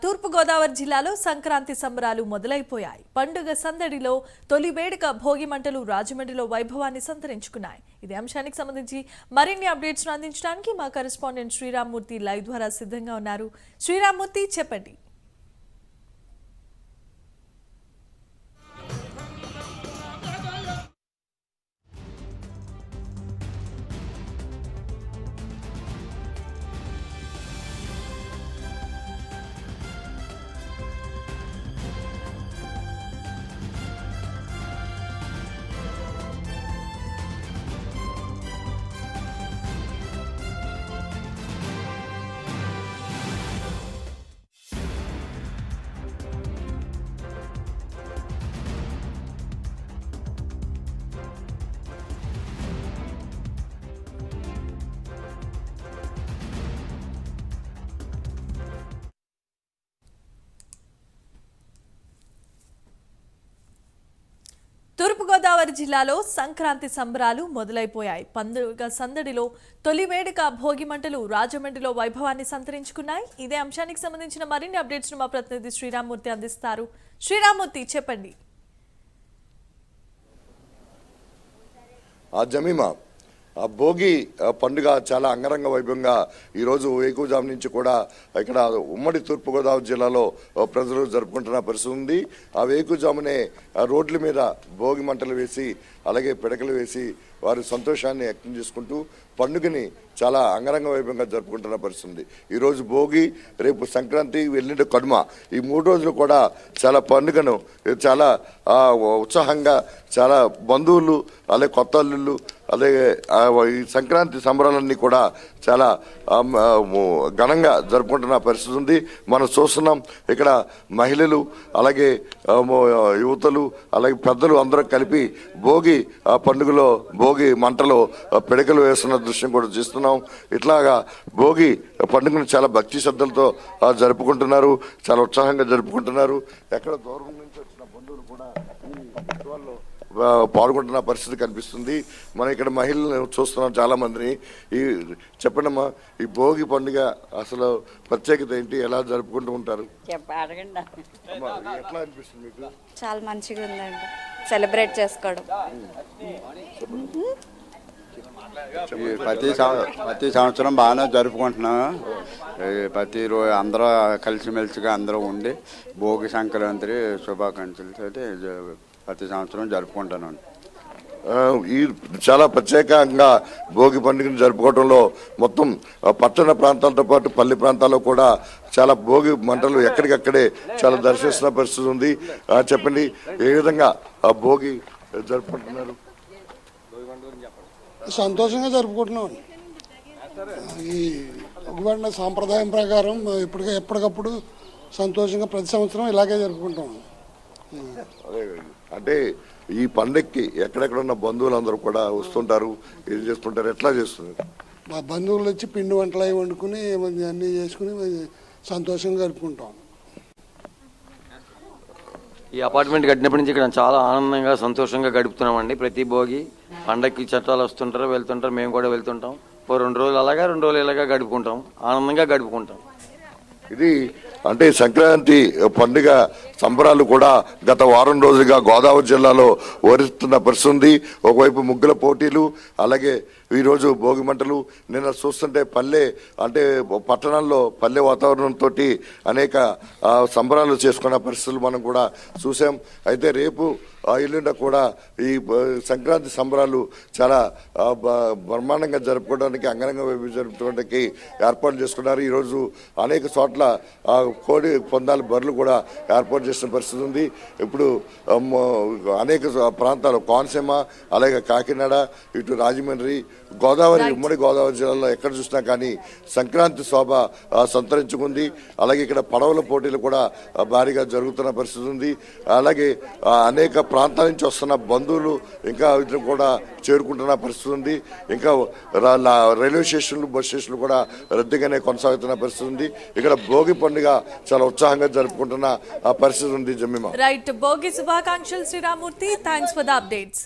తూర్పు గోదావరి జిల్లాలో సంక్రాంతి సంబరాలు మొదలైపోయాయి. పండుగ సందడిలో తొలి వేడుక భోగి మంటలు రాజమండ్రిలో వైభవాన్ని సంతరించుకున్నాయి. ఇదే అంశానికి సంబంధించి మరిన్ని అప్డేట్స్ అందించడానికి మా కరెస్పాండెంట్ శ్రీరామ్మూర్తి లైవ్ ద్వారా సిద్ధంగా ఉన్నారు. శ్రీరామ్మూర్తి, చెప్పండి. తూర్పుగోదావరి జిల్లాలో సంక్రాంతి సంబరాలు మొదలైపోయాయి. పండుగ సందడిలో తొలి వేడుక భోగి మంటలు రాజమండ్రిలో వైభవాన్ని సంతరించుకున్నాయి. ఇదే అంశానికి సంబంధించిన మరిన్ని అప్డేట్స్ మా ప్రతినిధి శ్రీరామ్మూర్తి అందిస్తారు. శ్రీరామ్మూర్తి, చెప్పండి. ఆ భోగి పండుగ చాలా అంగరంగ వైభవంగా ఈరోజు వేకువజాము నుంచి కూడా ఇక్కడ ఉమ్మడి తూర్పుగోదావరి జిల్లాలో ప్రజలు జరుపుకుంటున్న పరిస్థితి ఉంది. ఆ వేకువజామునే రోడ్ల మీద భోగి మంటలు వేసి అలాగే పిడకలు వేసి వారి సంతోషాన్ని వ్యక్తం చేసుకుంటూ పండుగని చాలా అంగరంగ వైభవంగా జరుపుకుంటున్న పరిస్థితి ఉంది. ఈరోజు భోగి, రేపు సంక్రాంతి, వెల్లుండి కనుమ, ఈ 3 రోజులు కూడా చాలా పండుగను చాలా ఉత్సాహంగా చాలా బంధువులు అలాగే కొత్త అల్లుళ్ళు అలాగే ఈ సంక్రాంతి సంబరాలన్నీ కూడా చాలా ఘనంగా జరుపుకుంటున్న పరిస్థితి ఉంది. మనం చూస్తున్నాం ఇక్కడ మహిళలు అలాగే యువతలు అలాగే పెద్దలు అందరూ కలిపి భోగి పండుగలో భోగి మంటలో పిడకలు వేస్తున్న దృశ్యం కూడా చూస్తున్నాం. ఇట్లాగా భోగి పండుగను చాలా భక్తి శ్రద్ధలతో జరుపుకుంటున్నారు, చాలా ఉత్సాహంగా జరుపుకుంటున్నారు. ఎక్కడ దూరం నుంచి వచ్చిన బంధువులు కూడా ఈ ఉత్సవాల్లో పాల్గొంటున్న పరిస్థితి కనిపిస్తుంది. మనం ఇక్కడ మహిళలను చూస్తున్నాం చాలా మందిని. చెప్పండమ్మా, ఈ భోగి పండుగ అసలు ప్రత్యేకత ఏంటి, ఎలా జరుపుకుంటూ ఉంటారు? ఎట్లా అనిపిస్తుంది మీకు? చాలా మంచిగా ఉందండి సెలబ్రేట్ చేసుకోవడం. ప్రతి సంవత్సరం బాగానే జరుపుకుంటున్నాం. ప్రతి రోజు అందరూ కలిసిమెలిసిగా అందరూ ఉండి భోగి సంక్రాంతి శుభాకాంక్షలతో ప్రతి సంవత్సరం జరుపుకుంటాను. ఈ చాలా ప్రత్యేకంగా భోగి పండుగను జరుపుకోవడంలో మొత్తం పట్టణ ప్రాంతాలతో పాటు పల్లె ప్రాంతాల్లో కూడా చాలా భోగి మంటలు ఎక్కడికక్కడే చాలా దర్శిస్తున్న పరిస్థితి ఉంది. చెప్పండి, ఏ విధంగా ఆ భోగి జరుపుకుంటున్నారు? సంతోషంగా జరుపుకుంటున్నాం. ఈ ఒగ్గుబండ సాంప్రదాయం ప్రకారం ఎప్పటికప్పుడు సంతోషంగా ప్రతి సంవత్సరం ఇలాగే జరుపుకుంటాం. అంటే ఈ పండక్కి ఎక్కడెక్కడ ఉన్న బంధువులందరూ కూడా వస్తుంటారు, ఏం చేస్తుంటారు, ఎట్లా చేస్తున్నారు? మా బంధువులు వచ్చి పిండి వంటలు అవి వండుకుని అన్నీ చేసుకుని సంతోషంగా గడుపుకుంటాం. ఈ అపార్ట్మెంట్ కట్టినప్పటి నుంచి ఇక్కడ చాలా ఆనందంగా సంతోషంగా గడుపుతున్నామండి. ప్రతి భోగి పండక్కి చట్టాలు వస్తుంటారు, వెళ్తుంటారు, మేము కూడా వెళ్తుంటాం. 2 రోజులు అలాగా 2 రోజులు ఇలాగా గడుపుకుంటాం, ఆనందంగా గడుపుకుంటాం. ఇది అంటే సంక్రాంతి పండుగ సంబరాలు కూడా గత వారం రోజులుగా గోదావరి జిల్లాలో వరిస్తున్న పరిస్థితి ఉంది. ఒకవైపు ముగ్గుల పోటీలు అలాగే ఈరోజు భోగి మంటలు. నిన్న చూస్తుంటే పల్లె అంటే పట్టణాల్లో పల్లె వాతావరణంతో అనేక సంబరాలు చేసుకున్న పరిస్థితులు మనం కూడా చూసాం. అయితే రేపు ఎల్లుండ కూడా ఈ సంక్రాంతి సంబరాలు చాలా బ్రహ్మాండంగా జరుపుకోవడానికి అంగరంగ జరుపుకోవడానికి ఏర్పాటు చేసుకున్నారు. ఈరోజు అనేక చోట్ల కోడి పొందాల బర్రెలు కూడా ఏర్పాటు చేసిన పరిస్థితి ఉంది. ఇప్పుడు అనేక ప్రాంతాలు కోనసీమ అలాగే కాకినాడ ఇటు రాజమండ్రి గోదావరి ఉమ్మడి గోదావరి జిల్లాలో ఎక్కడ చూసినా కానీ సంక్రాంతి శోభ సంతరించుకుంది. అలాగే ఇక్కడ పడవల పోటీలు కూడా భారీగా జరుగుతున్న పరిస్థితి ఉంది. అలాగే అనేక ప్రాంతాల నుంచి వస్తున్న బంధువులు ఇంకా కూడా చేరుకుంటున్న పరిస్థితి ఉంది. ఇంకా రైల్వే స్టేషన్లు బస్ స్టేషన్లు కూడా రద్దీగానే కొనసాగుతున్న పరిస్థితి ఉంది. ఇక్కడ భోగి పండుగ చాలా ఉత్సాహంగా జరుపుకుంటున్న పరిస్థితి ఉంది. Jemimah, right. భోగి శుభాకాంక్షలు Sriramamurthy. Thanks for the updates.